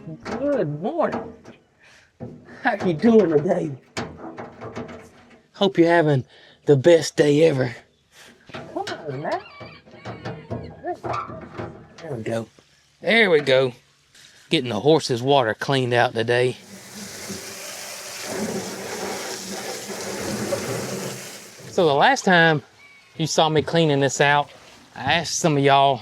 Good morning. How you doing today? Hope you're having the best day ever. Come on now. There we go. There we go. Getting the horses' water cleaned out today. So the last time you saw me cleaning this out, I asked some of y'all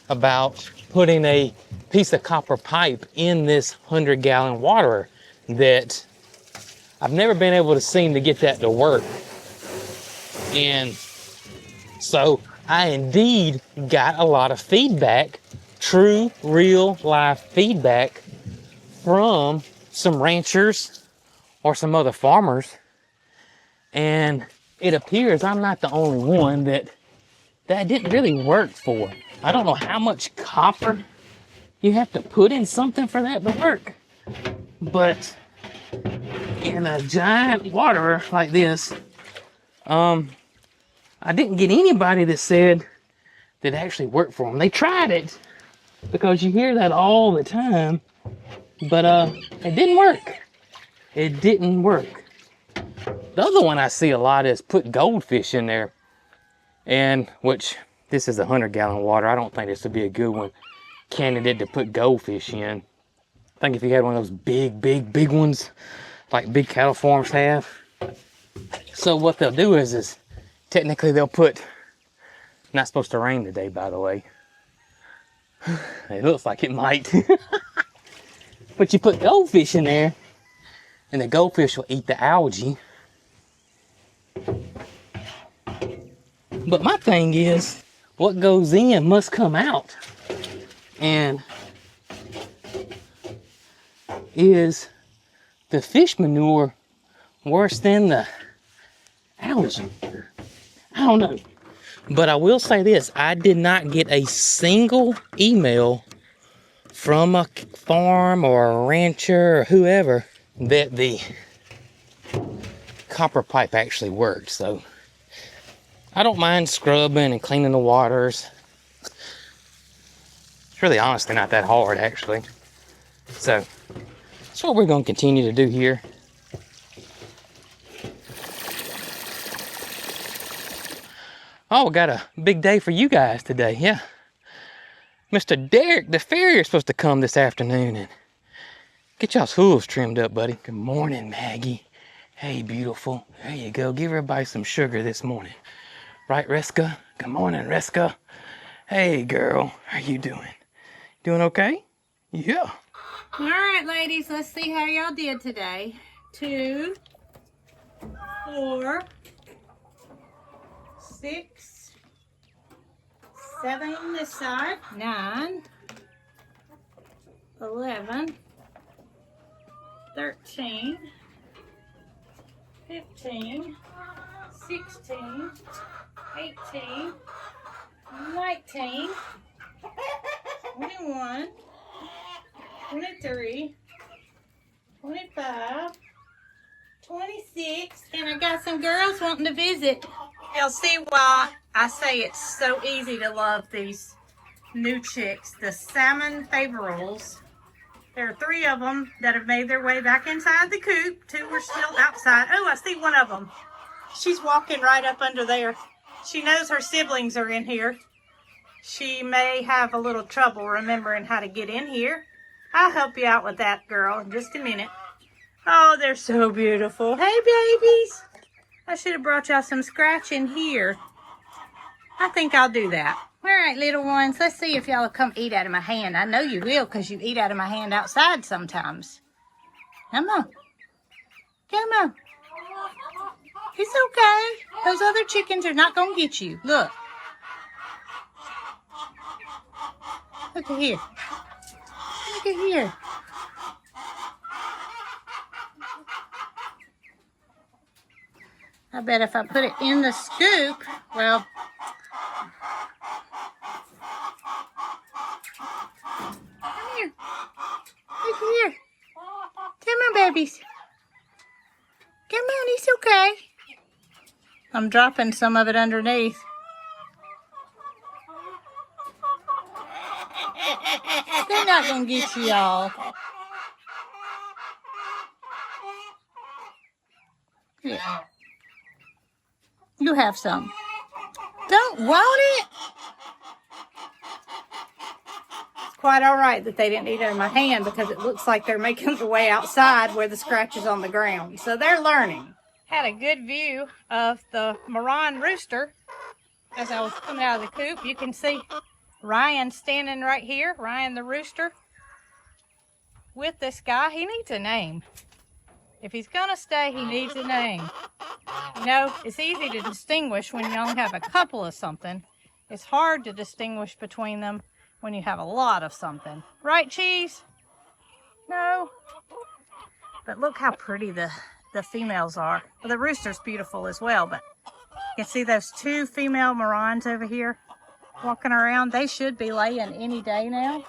about putting a piece of copper pipe in this 100-gallon waterer that I've never been able to seem to get that to work. And so I indeed got a lot of feedback, true, real life feedback from some ranchers or some other farmers. And it appears I'm not the only one that didn't really work for. I don't know how much copper you have to put in something for that to work. But in a giant waterer like this, I didn't get anybody that said that it actually worked for them. They tried it because you hear that all the time, but it didn't work. It didn't work. The other one I see a lot is put goldfish in there, and which this is a 100-gallon water. I don't think this would be a good one candidate to put goldfish in. I think if you had one of those big ones, like big cattle farms have. So what they'll do is technically they'll put, not supposed to rain today, by the way. It looks like it might. But you put goldfish in there, and the goldfish will eat the algae. But my thing is, what goes in must come out. And is the fish manure worse than the algae? I don't know. But I will say this, I did not get a single email from a farm or a rancher or whoever that the copper pipe actually worked. So I don't mind scrubbing and cleaning the waters. It's really honestly not that hard, actually. So that's what we're going to continue to do here. Oh, we got a big day for you guys today, yeah. Mr. Derek, the farrier, is supposed to come this afternoon and get y'all's hooves trimmed up, buddy. Good morning, Maggie. Hey, beautiful. There you go. Give everybody some sugar this morning. Right, Reska? Good morning, Reska. Hey, girl. How you doing? Doing okay? Yeah. All right, ladies. Let's see how y'all did today. 2, 4, 6, 7 on this side. 9, 11, 13, 15, 16, 18, 19, 21, 23, 25, 26, and I got some girls wanting to visit. You'll see why I say it's so easy to love these new chicks, the salmon favorals. There are 3 of them that have made their way back inside the coop. 2 are still outside. Oh, I see one of them. She's walking right up under there. She knows her siblings are in here. She may have a little trouble remembering how to get in here. I'll help you out with that, girl, in just a minute. Oh, they're so beautiful. Hey, babies. I should have brought y'all some scratch in here. I think I'll do that. All right, little ones, let's see if y'all will come eat out of my hand. I know you will because you eat out of my hand outside sometimes. Come on. Come on. It's okay. Those other chickens are not going to get you. Look. Look at here. Look at here. I bet if I put it in the scoop, well, come here. Look here. Come on, babies. Come on, it's okay. I'm dropping some of it underneath. They're not going to get you all. Yeah. You have some. Don't want it. It's quite all right that they didn't eat it in my hand because it looks like they're making their way outside where the scratch is on the ground. So they're learning. Had a good view of the Moran rooster as I was coming out of the coop. You can see Ryan standing right here, Ryan the rooster, with this guy. He needs a name. If he's gonna stay, he needs a name. You know, it's easy to distinguish when you only have a couple of something. It's hard to distinguish between them when you have a lot of something. Right, Cheese? No? But look how pretty the females are. Well, the rooster's beautiful as well, but you can see those two female Morans over here walking around. They should be laying any day now.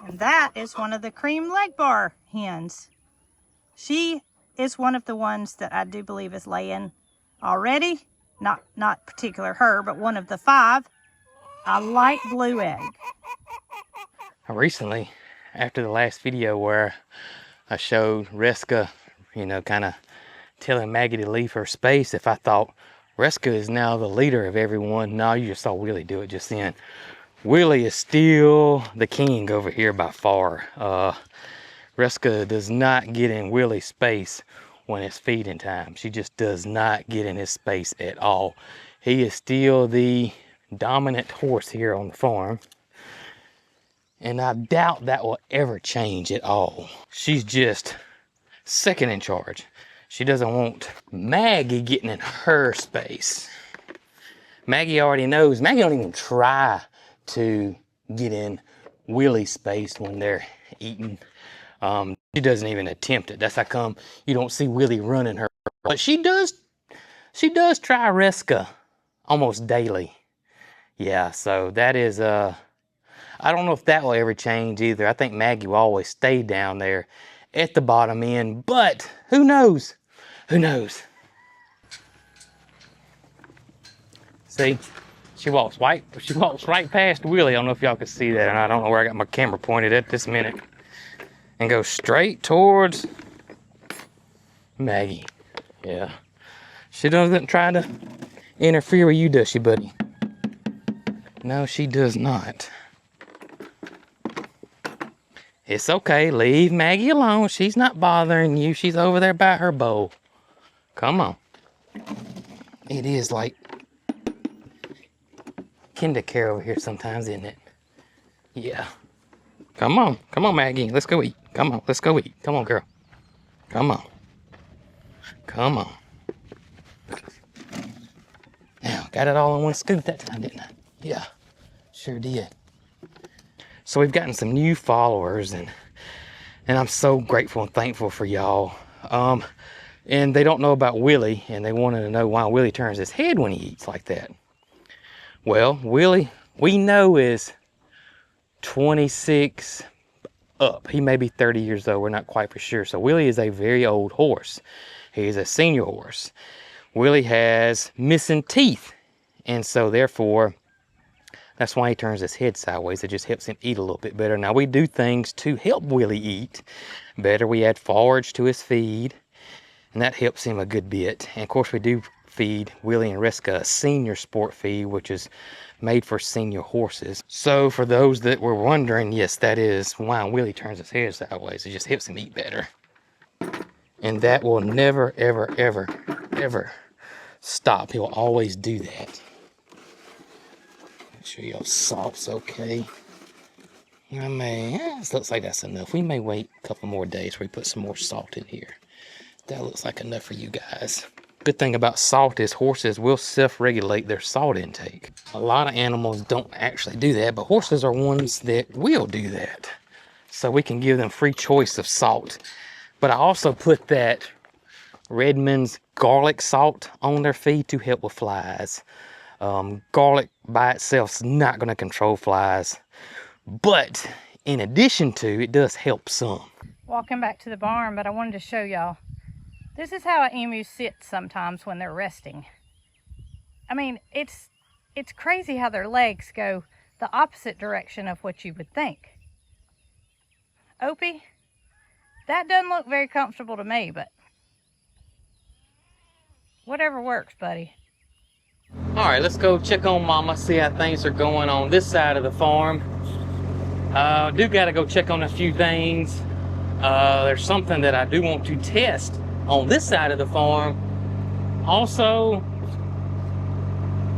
And that is one of the cream leg bar hens. She is one of the ones that I do believe is laying already. Not particular her, but one of the 5. A light blue egg. Recently, after the last video where I showed Reska, kind of telling Maggie to leave her space, if I thought Reska is now the leader of everyone, no, you just saw Willie do it just then. Willie is still the king over here by far. Reska does not get in Willie's space when it's feeding time. She just does not get in his space at all. He is still the dominant horse here on the farm. And I doubt that will ever change at all. She's just second in charge. She doesn't want Maggie getting in her space. Maggie already knows. Maggie don't even try to get in Willie's space when they're eating. She doesn't even attempt it. That's how come you don't see Willie running her. But she does try Reska almost daily. Yeah, so that is, I don't know if that will ever change either. I think Maggie will always stay down there at the bottom end, but who knows? Who knows? See, she walks right past Willie. I don't know if y'all can see that, and I don't know where I got my camera pointed at this minute. And goes straight towards Maggie. Yeah. She doesn't try to interfere with you, does she, buddy? No, she does not. It's okay. Leave Maggie alone. She's not bothering you. She's over there by her bowl. Come on. It is like kinder care over here sometimes, isn't it? Yeah. Come on. Come on, Maggie. Let's go eat. Come on. Let's go eat. Come on, girl. Come on. Come on. Now, got it all in one scoop that time, didn't I? Yeah. Sure did. So we've gotten some new followers, and I'm so grateful and thankful for y'all. And they don't know about Willie, and they wanted to know why Willie turns his head when he eats like that. Well, Willie, we know, is 26 up. He may be 30 years old. We're not quite for sure. So Willie is a very old horse. He's a senior horse. Willie has missing teeth, and so therefore that's why he turns his head sideways. It just helps him eat a little bit better. Now, we do things to help Willie eat better. We add forage to his feed, and that helps him a good bit. And of course, we do feed Willie and Reska a senior sport feed, which is made for senior horses. So for those that were wondering, yes, that is why Willie turns his head sideways. It just helps him eat better. And that will never, ever, ever, ever stop. He will always do that. Make sure your salt's okay. This looks like that's enough. We may wait a couple more days before we put some more salt in here. That looks like enough for you guys. Good thing about salt is horses will self-regulate their salt intake. A lot of animals don't actually do that, but horses are ones that will do that. So we can give them free choice of salt. But I also put that Redmond's garlic salt on their feed to help with flies. Garlic by itself is not going to control flies, but in addition to, it does help some. Walking back to the barn, but I wanted to show y'all. This is how an emu sits sometimes when they're resting. I mean, it's crazy how their legs go the opposite direction of what you would think. Opie, That doesn't look very comfortable to me, but whatever works, buddy. All right, let's go check on Mama, see how things are going on this side of the farm. Do gotta go check on a few things. There's something that I do want to test on this side of the farm. Also,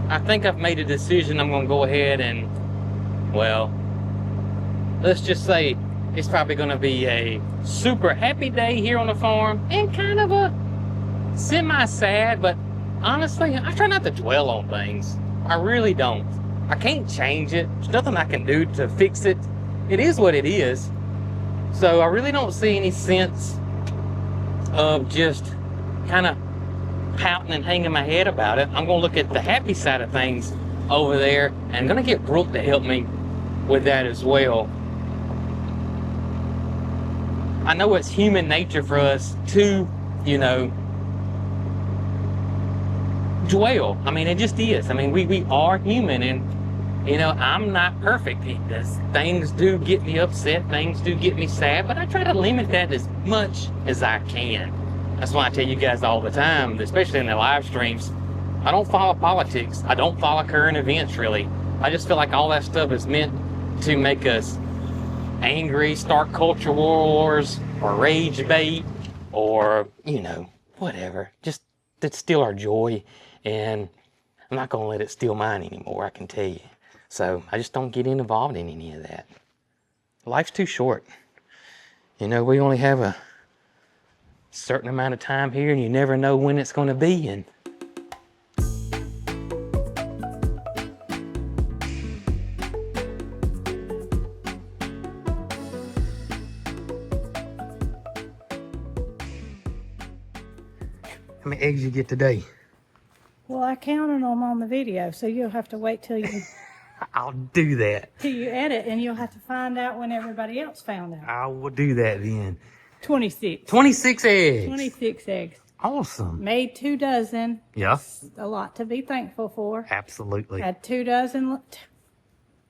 I think I've made a decision. I'm gonna go ahead and, well, let's just say it's probably gonna be a super happy day here on the farm and kind of a semi-sad, but honestly, I try not to dwell on things. I really don't. I can't change it. There's nothing I can do to fix it. It is what it is. So I really don't see any sense of just kind of pouting and hanging my head about it. I'm gonna look at the happy side of things over there, and I'm gonna get Brooke to help me with that as well. I know it's human nature for us to, you know, dwell. I mean, it just is. I mean, we are human, and you know, I'm not perfect. Things do get me upset, things do get me sad, but I try to limit that as much as I can. That's why I tell you guys all the time, especially in the live streams, I don't follow politics. I don't follow current events, really. I just feel like all that stuff is meant to make us angry, start culture wars, or rage bait, or, you know, whatever. Just to steal our joy, and I'm not going to let it steal mine anymore, I can tell you. So I just don't get involved in any of that. Life's too short. You know, we only have a certain amount of time here, and you never know when it's going to be. And how many eggs you get today? Well, I counted them on the video, so you'll have to wait till you I'll do that. till you edit, and you'll have to find out when everybody else found out. I will do that then. 26. 26 eggs. 26 eggs. Awesome. Made 2 dozen. Yeah. A lot to be thankful for. Absolutely. Had 2 dozen,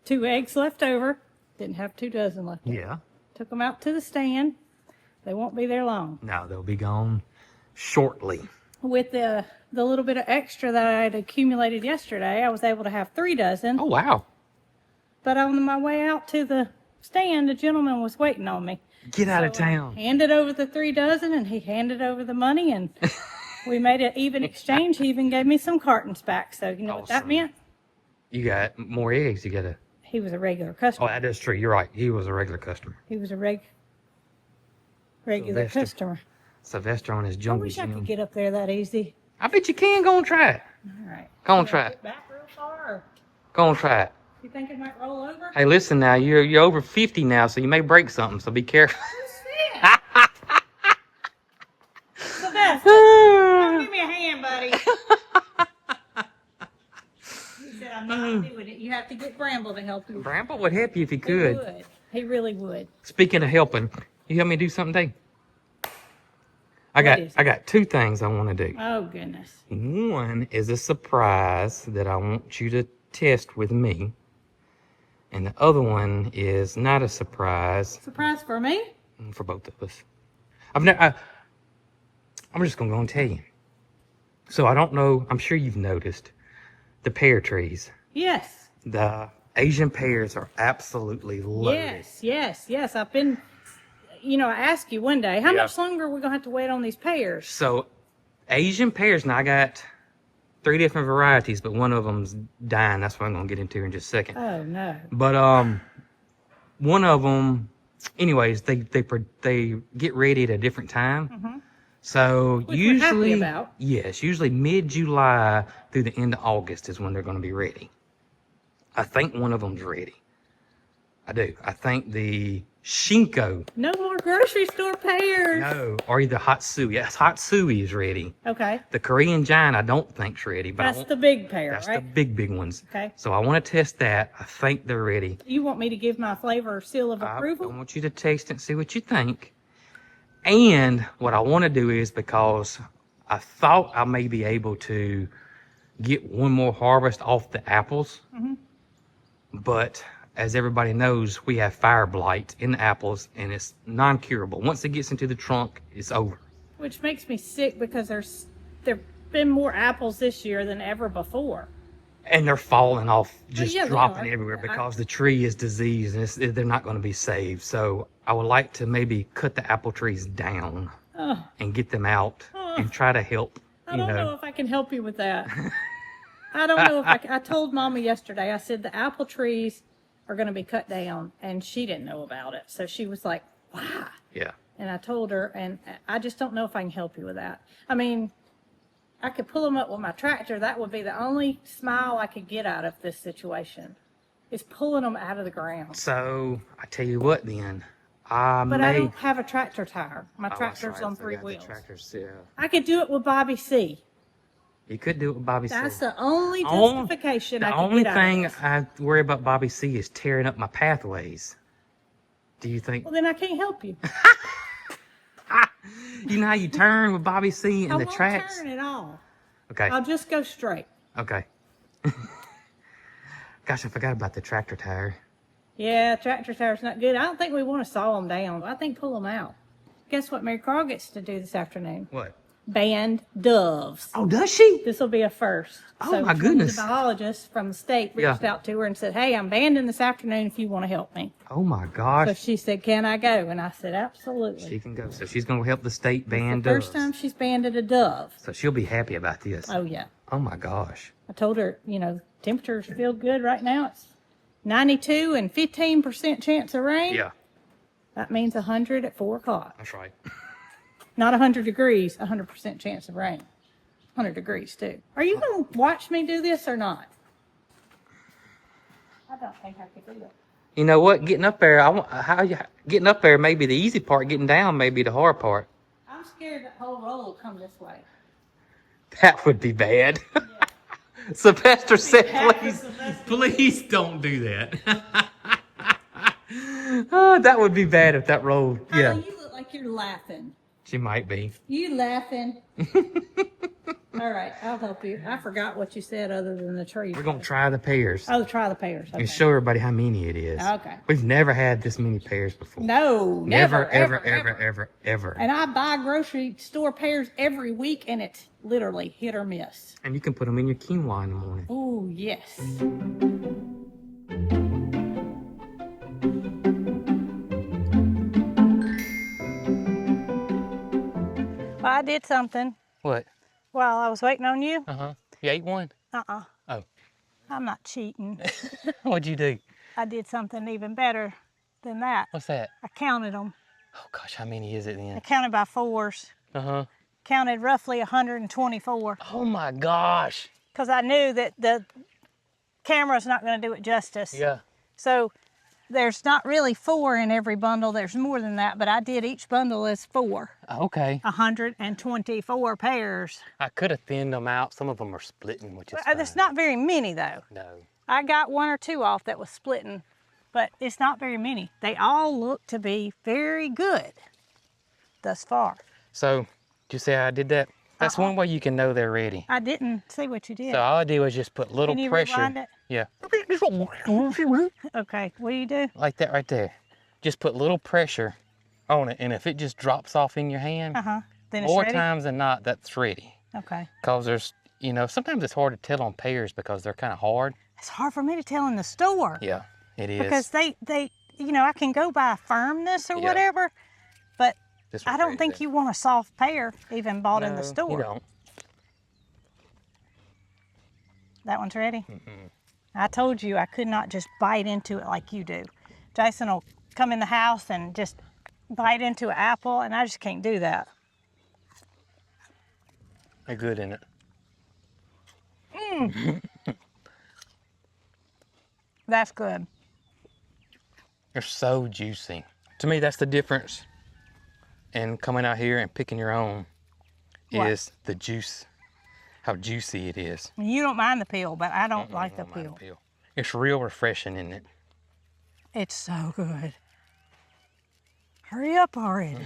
2 eggs left over. Didn't have 2 dozen left over. Yeah. Took them out to the stand. They won't be there long. No, they'll be gone shortly. With the little bit of extra that I had accumulated yesterday, I was able to have 3 dozen. Oh, wow. But on my way out to the stand, the gentleman was waiting on me. Get out of town. I handed over the 3 dozen, and he handed over the money, and we made an even exchange. He even gave me some cartons back. So you know what that Awesome. meant? You got more eggs. You got to. He was a regular Oh, customer. that is true. You're right. He was a regular customer. He was a regular Sylvester. customer. Sylvester on his I jungle wish I gym. could get up there that easy. I bet you can. Go and try it. All right. Go and Should try I it. get back real far, or Go and try it. you think it might roll over? Hey, listen now. You're over 50 now, so you may break something. So be careful. Sylvester, come give me a hand, buddy. He said, I'm not doing it. You have to get Bramble to help you. Bramble would help you if he He could. would. He really would. Speaking of helping, you help me do something today? I is got 2 things I want to do. Oh, goodness. One is a surprise that I want you to test with me. And the other one is not a surprise Surprise for me? for both of us. I'm just going to go and tell you. So I don't know, I'm sure you've noticed the pear trees. Yes. The Asian pears are absolutely loaded. Yes. I've been, I asked you one day, how Yeah. much longer are we going to have to wait on these pears? So Asian pears, now I got 3 different varieties, but one of them's dying. That's what I'm going to get into in just a second. Oh, no. But one of them, anyways, they get ready at a different time. Mhm. So Which we're happy usually, about. yes, usually mid-July through the end of August is when they're going to be ready. I think one of them's ready. I do. I think the Shinko, No more grocery store pears. no, or either Hatsui. Yes, Hatsui is ready. Okay. The Korean Giant, I don't think's ready, but That's the big pear, that's right? the big ones. Okay. So I want to test that. I think they're ready. You want me to give my flavor seal of I approval? want you to taste it and see what you think. And what I want to do is, because I thought I may be able to get one more harvest off the apples, Mhm. but as everybody knows, we have fire blight in the apples, and it's non-curable. Once it gets into the trunk, it's over. Which makes me sick because there've been more apples this year than ever before. And they're falling off, just yeah, they dropping are. everywhere because the tree is diseased and they're not going to be saved. So I would like to maybe cut the apple trees down and get them out and try to help. I don't know if I can help you with that. I don't know if I told Mama yesterday, I said the apple trees are going to be cut down, and she didn't know about it. So she was like, why? Yeah. And I told her, and I just don't know if I can help you with that. I mean, I could pull them up with my tractor. That would be the only smile I could get out of this situation, is pulling them out of the ground. So I tell you what then. I don't have a tractor tire. My tractor's on 3 wheels. Tractors, yeah. I could do it with Bobby C. You could do it with Bobby C. That's the only justification I can get out of The only thing this. I worry about Bobby C is tearing up my pathways. Do you think? Well, then I can't help you. You know how you turn with Bobby C and the tracks? I won't turn at all. Okay. I'll just go straight. Okay. Gosh, I forgot about the tractor tire. Yeah, tractor tire's not good. I don't think we want to saw them down. I think pull them out. Guess what Mary Carl gets to do this afternoon? What? Band doves. Oh, does she? This will be a first. Oh, my goodness. The biologist from the state reached out to her and said, hey, I'm banding this afternoon if you want to help me. Oh, my gosh. So she said, can I go? And I said, absolutely. She can go. So she's going to help the state band The first time she's banded a dove. So she'll be happy about this. Oh, yeah. Oh, my gosh. I told her, temperatures feel good right now. It's 92 and 15% chance of rain. Yeah. That means 100 at 4 o'clock. That's right. Not 100 degrees, 100% chance of rain. 100 degrees, too. Are you going to watch me do this or not? I don't think I could do it. You know what? Getting up there, getting up there may be the easy part. Getting down may be the hard part. I'm scared that whole roll will come this way. That would be bad. Yeah. Sylvester said, please don't do that. Oh, that would be bad if that rolled. Yeah. Oh, you look like you're laughing. She might be. You laughing? All right, I'll help you. I forgot what you said other than the tree. We're going to try the pears. Oh, try the pears. Okay. And show everybody how many it is. Okay. We've never had this many pears before. No, Never, never, ever. And I buy grocery store pears every week, and it's literally hit or miss. And you can put them in your quinoa in the morning. Oh, yes. Well, I did something What? while I was waiting on you. Uh-huh. You ate one? Uh-uh. Oh. I'm not cheating. What'd you do? I did something even better than that. What's that? I counted them. Oh, gosh, how many is it I then? counted by fours. Uh-huh. Counted roughly 124. Oh, my gosh. Because I knew that the camera's not going to do it justice. Yeah. So there's not really 4 in every bundle. There's more than that, but I did each bundle as 4. Okay. 124 pairs. I could have thinned them out. Some of them are splitting, which is fine. There's not very many, though. No. I got 1 or 2 off that was splitting, but it's not very many. They all look to be very good thus far. So, did you see how I did that? That's one way you can know they're ready. I didn't see what you did. So all I did was just put little Can you pressure. rewind it? Yeah. Okay, what do you do? Like that right there. Just put little pressure on it, and if it just drops off in your hand, Then it's more ready? times than not, that's ready. Okay. Because there's, sometimes it's hard to tell on pears because they're kind of hard. It's hard for me to tell in the store. Yeah, it is. Because they I can go by firmness or Yeah. whatever, but This I one's don't ready think then. you want a soft pear even bought in the No, store. You don't. That one's ready? I told you I could not just bite into it like you do. Jason will come in the house and just bite into an apple, and I just can't do that. They're good in it. That's good. They're so juicy. To me, that's the difference in coming out here and picking your own What? is the juice, how juicy it is. You don't mind the peel, but I don't like the I don't mind peel. peel. It's real refreshing, isn't it? It's so good. Hurry up already.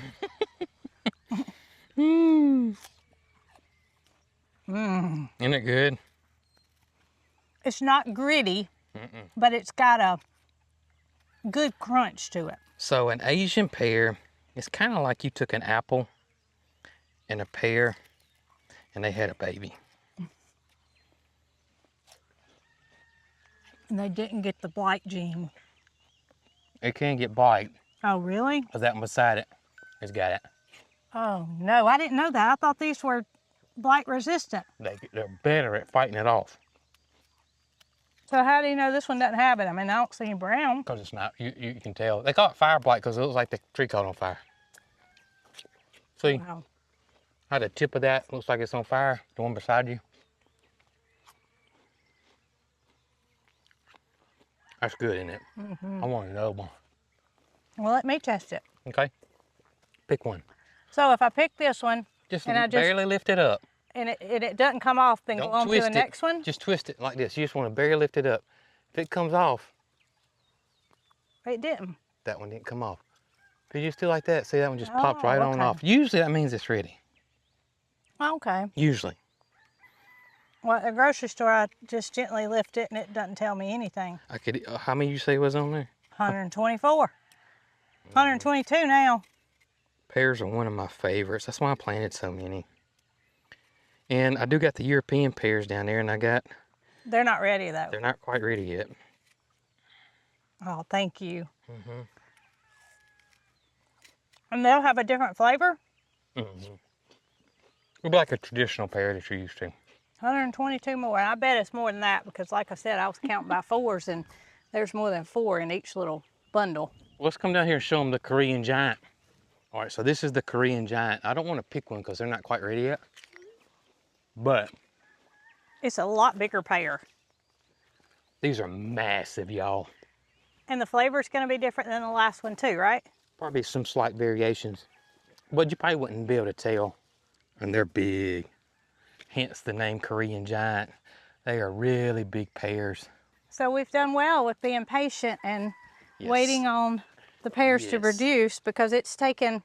Isn't it good? It's not gritty, but it's got a good crunch to it. So an Asian pear, it's kind of like you took an apple and a pear and they had a baby. And they didn't get the blight gene. It can get blight, Oh, really? because that one beside it has got it. Oh, no, I didn't know that. I thought these were blight resistant. They're better at fighting it off. So how do you know this one doesn't have it? I mean, I don't see any brown. Because it's not, you can tell. They call it fire blight because it looks like the tree caught on fire. See Wow. how the tip of that looks like it's on fire, the one beside you? That's good, isn't it? I want another one. Well, let me test it. Okay? Pick one. So if I pick this one Just and I barely lift it up. and it doesn't come off, then go Don't on to twist the it. next one? Just twist it like this. You just want to barely lift it up. If it comes off, It didn't. that one didn't come off. If you just do like that, see that one just popped Oh, right on okay. off. Usually that means it's ready. Okay. Usually. Well, at the grocery store, I just gently lift it and it doesn't tell me anything. I could. How many you say was on there? 124. 122 now. Pears are one of my favorites. That's why I planted so many. And I do got the European pears down there, and They're not ready though. they're not quite ready yet. Oh, thank you. And they'll have a different flavor? It'll be like a traditional pear that you're used to. 122 more. And I bet it's more than that because, like I said, I was counting by fours and there's more than 4 in each little bundle. Let's come down here and show them the Korean giant. All right, so this is the Korean giant. I don't want to pick one because they're not quite ready yet. But It's a lot bigger pear. these are massive, y'all. And the flavor's going to be different than the last one too, right? Probably some slight variations, but you probably wouldn't be able to tell. And they're big, hence the name Korean giant. They are really big pears. So we've done well with being patient and Yes. waiting on the pears to Yes. produce because it's taken,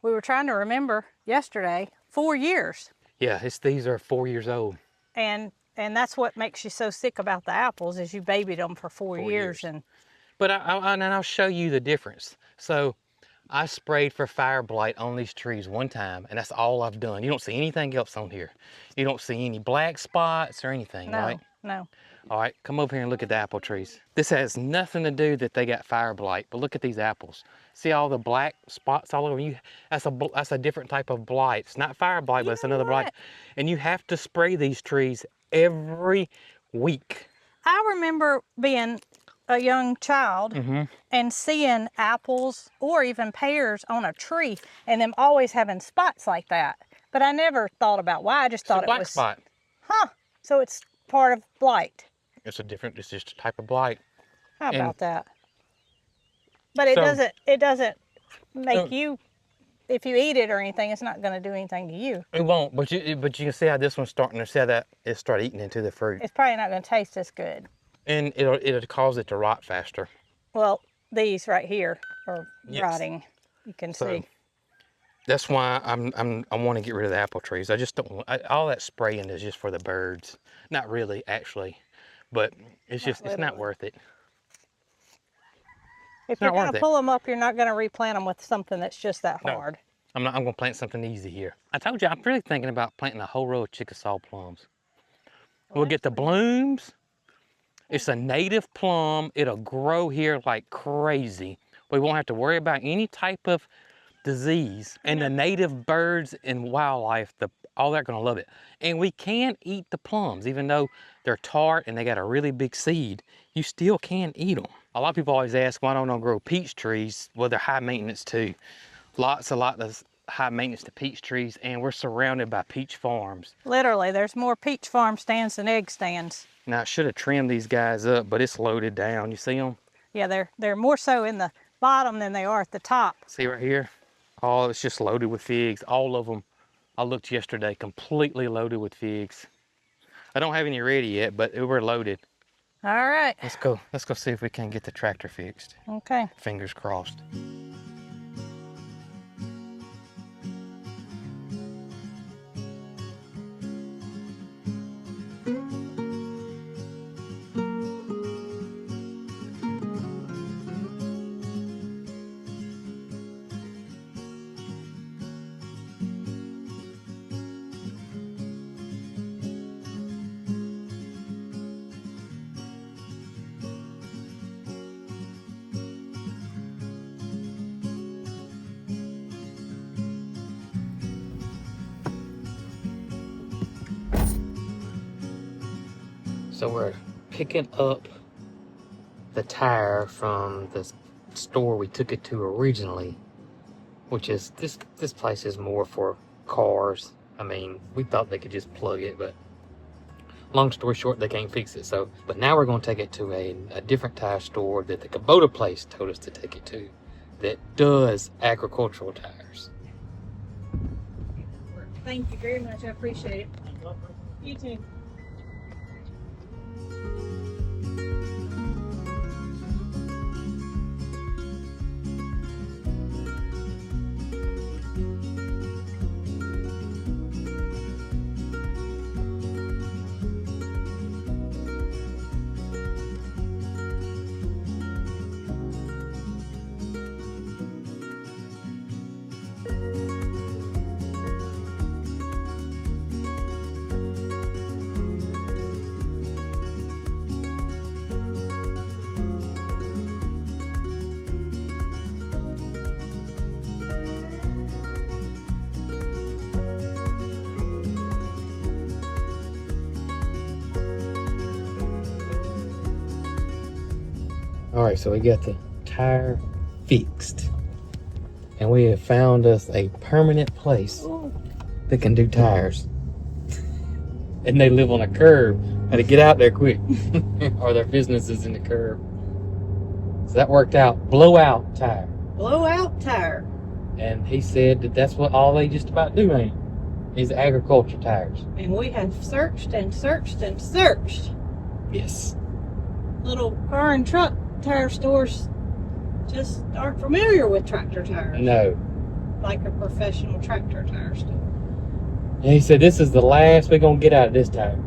we were trying to remember yesterday, 4 years. Yeah, these are 4 years old. And that's what makes you so sick about the apples is you babied them for 4 4 years. years. And But I'll show you the difference. So I sprayed for fire blight on these trees one time, and that's all I've done. You don't see anything else on here. You don't see any black spots or anything, right? no. All right, come over here and look at the apple trees. This has nothing to do that they got fire blight, but look at these apples. See all the black spots all over you? That's a different type of blight. It's not fire blight, but it's another blight. And you have to spray these trees every week. I remember being a young child and seeing apples or even pears on a tree and them always having spots like that. But I never thought about why. I just thought It's a black it was, spot. so it's part of blight. It's just a type of blight. How And- about that? But it doesn't make you, if you eat it or anything, it's not going to do anything to you. It won't, but you can see how this one's starting to see how that it start eating into the fruit. It's probably not going to taste as good. And it'll cause it to rot faster. Well, these right here are Yes. rotting. You can So see. that's why I want to get rid of the apple trees. I just don't want, all that spraying is just for the birds. Not really, actually, but it's just it's not literally. worth it. If not you're going worth to it. pull them up, you're not going to replant them with something that's just that No. hard. I'm going to plant something easy here. I told you I'm really thinking about planting a whole row of Chickasaw plums. We'll get the blooms. It's a native plum. It'll grow here like crazy. We won't have to worry about any type of disease. And the native birds and wildlife, all they're gonna love it. And we can eat the plums, even though they're tart and they got a really big seed, you still can eat them. A lot of people always ask, why don't I grow peach trees? Well, they're high maintenance too. Lots of high maintenance to peach trees, and we're surrounded by peach farms. Literally, there's more peach farm stands than egg stands. Now, I should have trimmed these guys up, but it's loaded down. You see them? Yeah, they're more so in the bottom than they are at the top. See right here? Oh, it's just loaded with figs. All of them. I looked yesterday, completely loaded with figs. I don't have any ready yet, but we're loaded. All right. Let's go see if we can get the tractor fixed. Okay. Fingers crossed. So we're picking up the tire from the store we took it to originally, which is this place is more for cars. I mean, we thought they could just plug it, but long story short, they can't fix it. So, but now we're going to take it to a different tire store that the Kubota place told us to take it to, that does agricultural tires. Thank you very much. I appreciate it. You too. All right, so we got the tire fixed, and we have found us a permanent place that can do tires. And they live on a curb. Had to get out there quick, or their business is in the curb. So that worked out. Blowout tire. Blowout tire. And he said that that's what all they just about do, ain't it? Is agriculture tires. And we have searched and searched and searched. Yes. Little car and truck tire stores just aren't familiar with tractor tires. No. Like a professional tractor tire store. And he said this is the last we're gonna get out of this tire.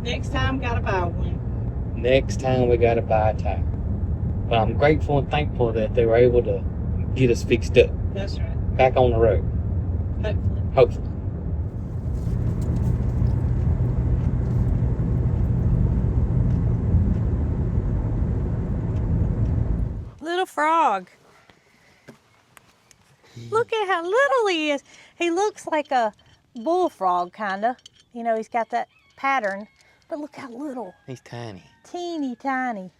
Next time, gotta buy one. Next time we gotta buy a tire. But I'm grateful and thankful that they were able to get us fixed up. That's right. Back on the road. Hopefully. Hopefully. Little frog. Look at how little he is. He looks like a bullfrog, kinda. You know, he's got that pattern. But look how little. He's tiny. Teeny tiny.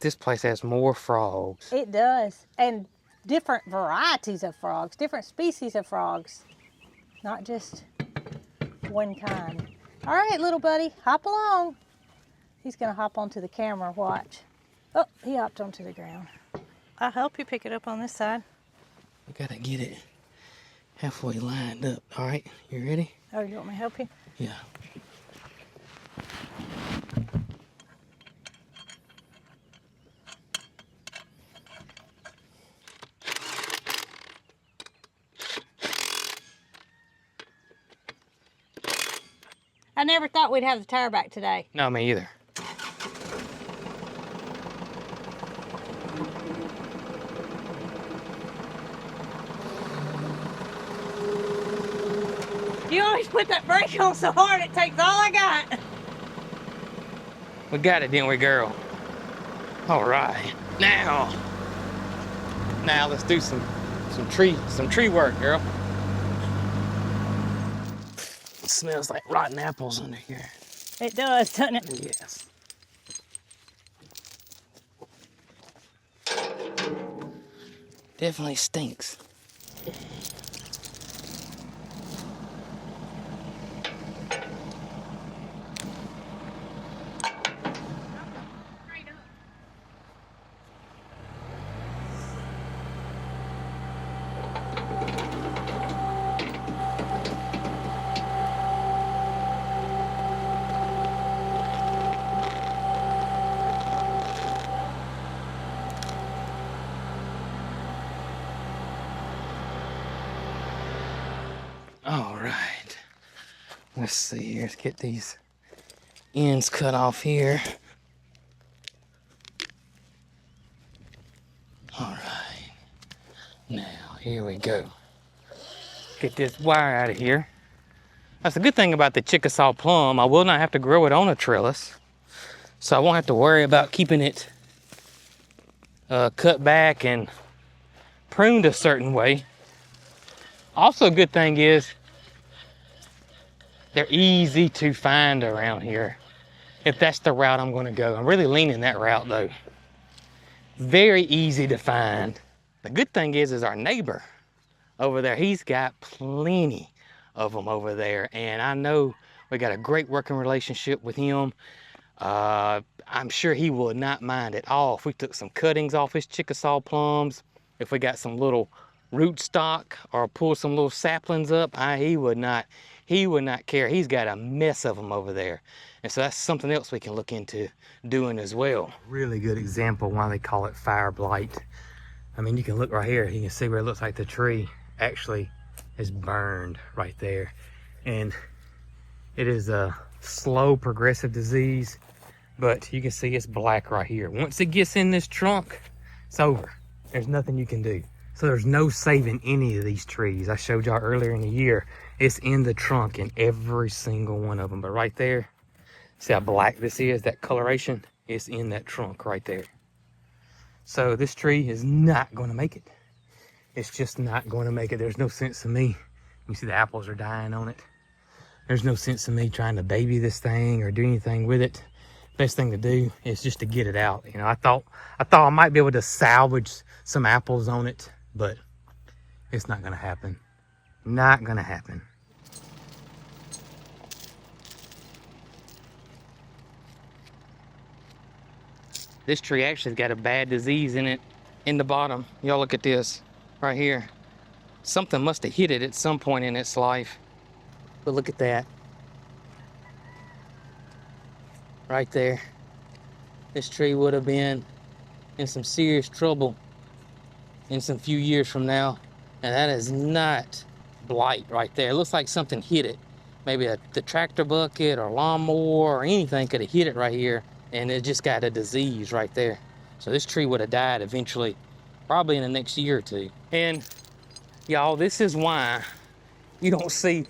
This place has more frogs. It does. And different varieties of frogs, different species of frogs. Not just one kind. All right, little buddy, hop along. He's gonna hop onto the camera, watch. Oh, he hopped onto the ground. I'll help you pick it up on this side. We gotta get it halfway lined up. All right, you ready? Oh, you want me to help you? Yeah. I never thought we'd have the tire back today. No, me either. You always put that brake on so hard it takes all I got. We got it, didn't we, girl? All right. Now let's do some tree work, girl. It smells like rotten apples under here. It does, doesn't it? Yes. Definitely stinks. All right, let's see here. Let's get these ends cut off here. All right, now here we go. Get this wire out of here. That's the good thing about the Chickasaw plum. I will not have to grow it on a trellis, so I won't have to worry about keeping it cut back and pruned a certain way. Also, a good thing is they're easy to find around here. if that's the route I'm gonna go. I'm really leaning that route though. Very easy to find. The good thing is our neighbor over there, he's got plenty of them over there. And I know we got a great working relationship with him. I'm sure he would not mind at all if we took some cuttings off his Chickasaw plums, if we got some little root stock or pull some little saplings up. He would not care. He's got a mess of them over there. And so that's something else we can look into doing as well. Really good example why they call it fire blight. I mean, you can look right here. You can see where it looks like the tree actually is burned right there. And it is a slow progressive disease, but you can see it's black right here. Once it gets in this trunk, it's over. There's nothing you can do. So there's no saving any of these trees. I showed y'all earlier in the year, it's in the trunk in every single one of them. But right there, see how black this is, that coloration? It's in that trunk right there. So this tree is not gonna make it. It's just not gonna make it. There's no sense in me. You see the apples are dying on it. There's no sense in me trying to baby this thing or do anything with it. Best thing to do is just to get it out. You know, I thought I might be able to salvage some apples on it, but it's not gonna happen. Not gonna happen. This tree actually's got a bad disease in it in the bottom. Y'all look at this right here. Something must have hit it at some point in its life. But look at that. Right there. This tree would have been in some serious trouble in some few years from now. And that is not blight right there. It looks like something hit it. Maybe the tractor bucket or lawnmower or anything could have hit it right here, and it just got a disease right there. So this tree would have died eventually, probably in the next year or two. And y'all, this is why you don't see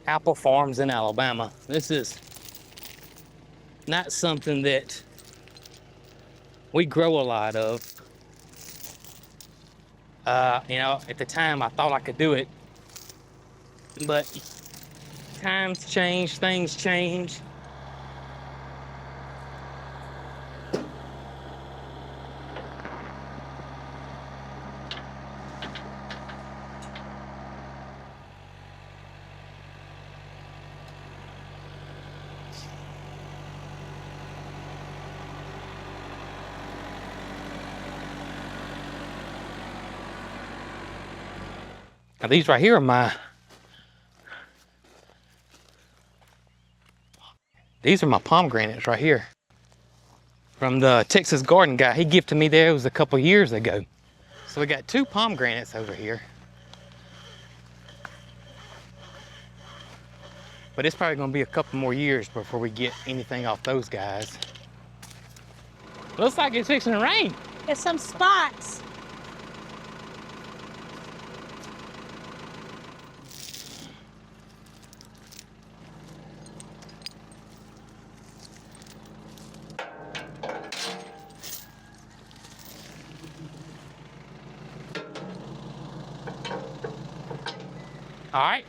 apple farms in Alabama. This is not something that we grow a lot of. You know, at the time I thought I could do it, but times change, things change. Now these right here are these are my pomegranates right here. From the Texas garden guy, he gifted me there, it was a couple years ago. So we got 2 pomegranates over here. But it's probably gonna be a couple more years before we get anything off those guys. Looks like it's fixing to rain. There's some spots. All right.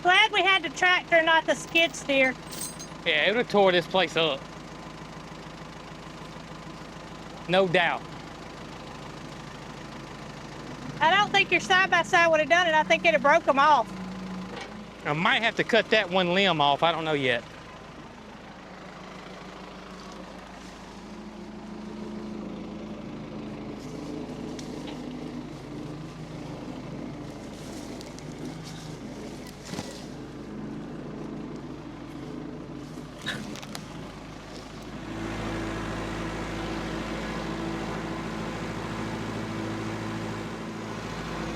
Glad we had the tractor, not the skid steer. Yeah, it would have tore this place up. No doubt. I don't think your side-by-side would have done it. I think it'd have broke them off. I might have to cut that one limb off. I don't know yet.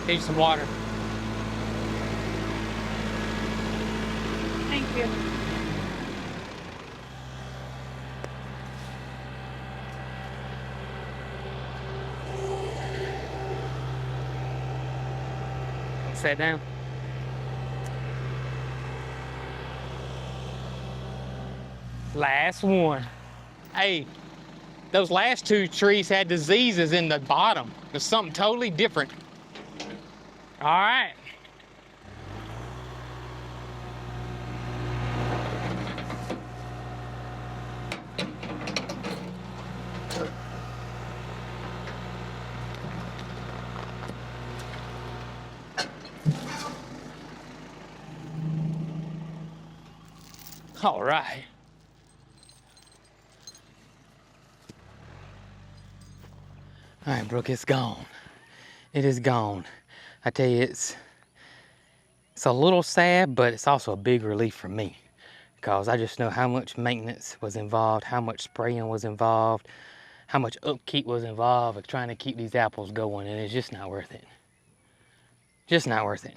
Need some water. Here. Sit down. Last one. Hey, those last two trees had diseases in the bottom. There's something totally different. All right. All right. All right, Brooke, it's gone. It is gone. I tell you, it's a little sad, but it's also a big relief for me because I just know how much maintenance was involved, how much spraying was involved, how much upkeep was involved with trying to keep these apples going, and it's just not worth it. Just not worth it.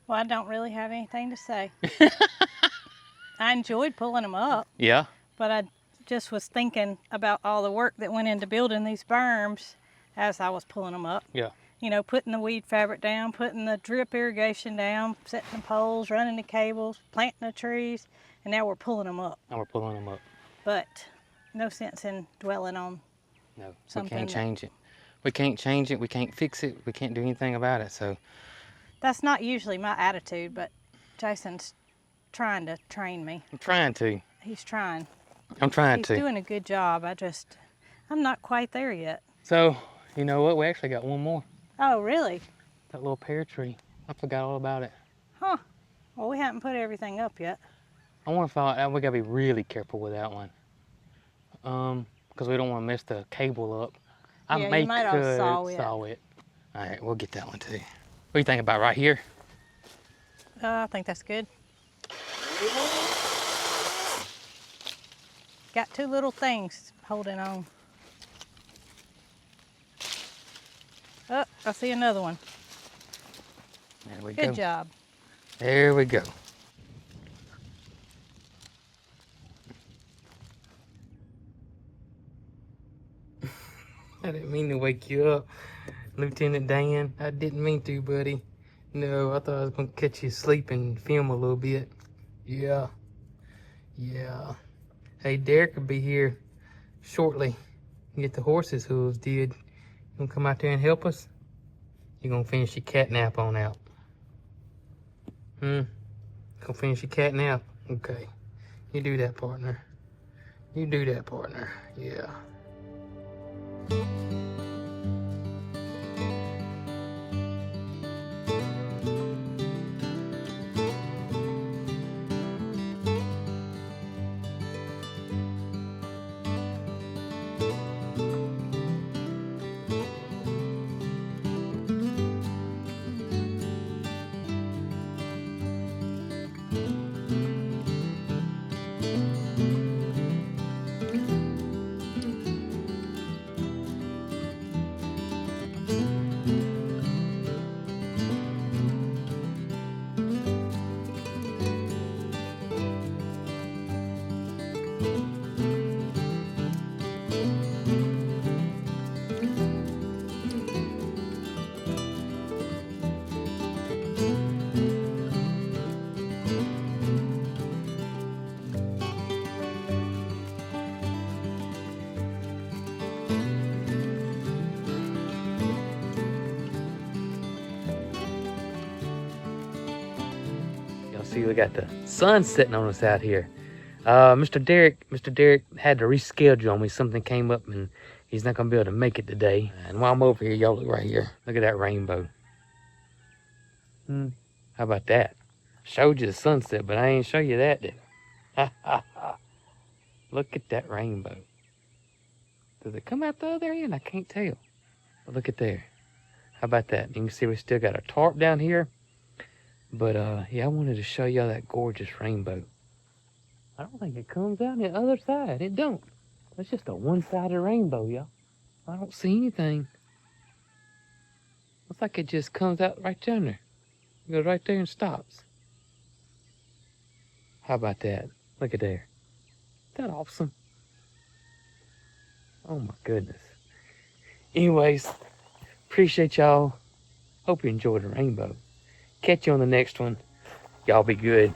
Well, I don't really have anything to say. I enjoyed pulling them up. Yeah. But I just was thinking about all the work that went into building these berms as I was pulling them up. Yeah. You know, putting the weed fabric down, putting the drip irrigation down, setting the poles, running the cables, planting the trees, and now we're pulling them up. Now we're pulling them up. But no sense in dwelling on No, something. We can't change it. We can't change it. We can't fix it. We can't do anything about it. So that's not usually my attitude, but Jason's trying to train me. I'm trying to. He's trying. I'm trying to. He's doing a good job. I'm not quite there yet. So, you know what? We actually got one more. Oh, really? That little pear tree. I forgot all about it. Huh. Well, we haven't put everything up yet. I wonder if we gotta be really careful with that one. Because we don't want to mess the cable up. Yeah, you might have saw it. All right, we'll get that one too. What do you think about right here? I think that's good. Got two little things holding on. Oh, I see another one. There we go. Good job. There we go. I didn't mean to wake you up, Lieutenant Dan. I didn't mean to, buddy. No, I thought I was gonna catch you asleep and film a little bit. Yeah. Yeah. Hey, Derek will be here shortly. Get the horses' hooves did. You gonna come out there and help us? You gonna finish your cat nap on out? Gonna finish your cat nap? Okay. You do that, partner. You do that, partner. Yeah. See, we got the sun setting on us out here. Mr. Derek had to reschedule on me. Something came up and he's not gonna be able to make it today. And while I'm over here, y'all look right here. Look at that rainbow. How about that? Showed you the sunset, but I ain't show you that, did I? Look at that rainbow. Does it come out the other end? I can't tell. But look at there. How about that? You can see we still got a tarp down here. But yeah, I wanted to show y'all that gorgeous rainbow. I don't think it comes out the other side. It don't. It's just a one-sided rainbow, y'all. I don't see anything. Looks like it just comes out right down there. It goes right there and stops. How about that? Look at there. Isn't that awesome? Oh my goodness. Anyways, appreciate y'all. Hope you enjoyed the rainbow. Catch you on the next one. Y'all be good.